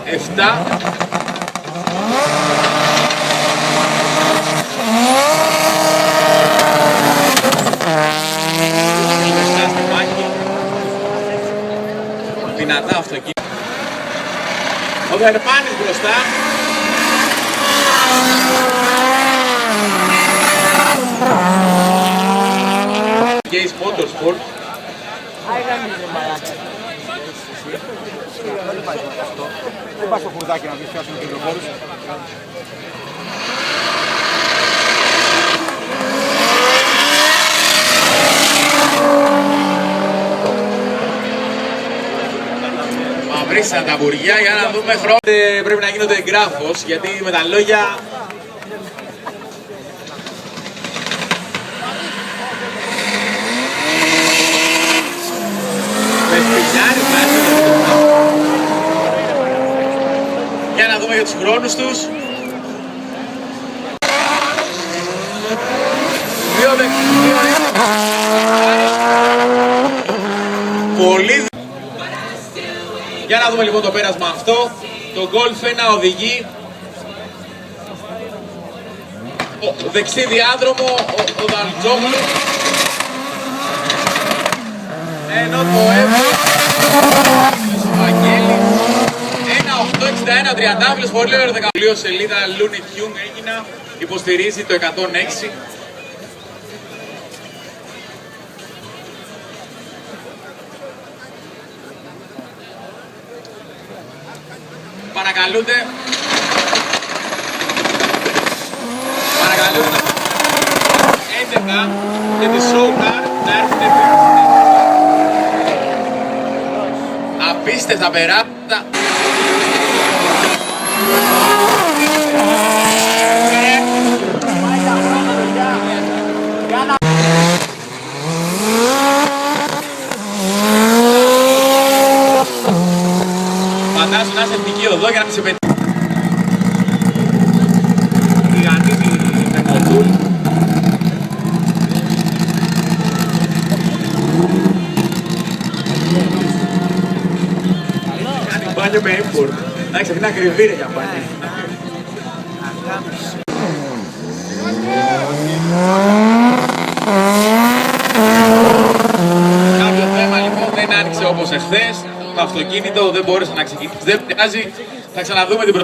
7. Δυνατά αυτοκίνητα. Ο Βερμάνης μπροστά. Case Motorsport. Δεν πας στο χουρδάκι να δεις πιάσουν και λεωφόρους. Μαυρίσαν τα μπουριά για να δούμε χρόνο. Πρέπει να γίνονται εγγράφος, γιατί με τα λόγια... Για να δούμε για τους χρόνους τους. 2 πολύ. Για να δούμε λοιπόν το πέρασμα αυτό. Το Golf 1 οδηγεί. Δεξί διάδρομο ο Δαλτζόγλου. Ενώ το Εύρο ο Βαγγέλης 1.861 τριαντάφυλλος, πολύ ωραίο 10. Σελίδα Looney Tunes έγινα, υποστηρίζει το 106. Παρακαλούνται έντεκα και τη Showcar να έρθουν επίσης. Απίστευτα περάτα. Φαντάσου να είσαι εθνική οδό για να μην σε πετύχει. Γιγανίζει με μοτούλ. Κάνει μπάνιο με import. Εντάξει, είναι ακριβή ρε για μπάνιο. Κάποιο θέμα λοιπόν δεν άνοιξε όπως εχθές. Το αυτοκίνητο δεν μπόρεσε να ξεκινήσει. Δεν πειράζει. Θα ξαναδούμε την